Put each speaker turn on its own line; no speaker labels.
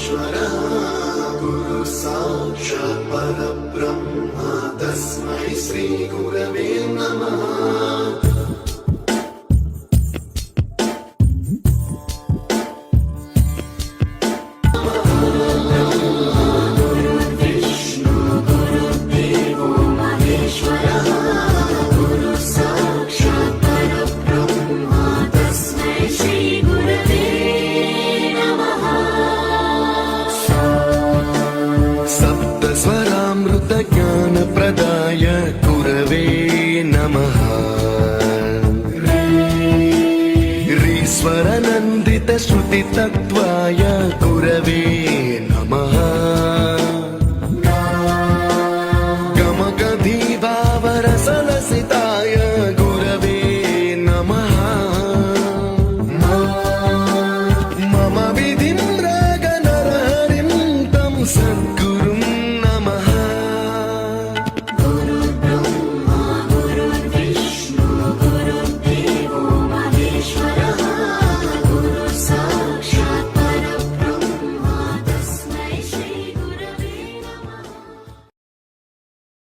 महेश्वरः गुरु साक्षात् परब्रह्म तस्मै श्री गुरवे नमः।
ज्ञानप्रदाय गुरवे नमः। रीश्वरनन्दित श्रुतितत्त्वाय गुरवे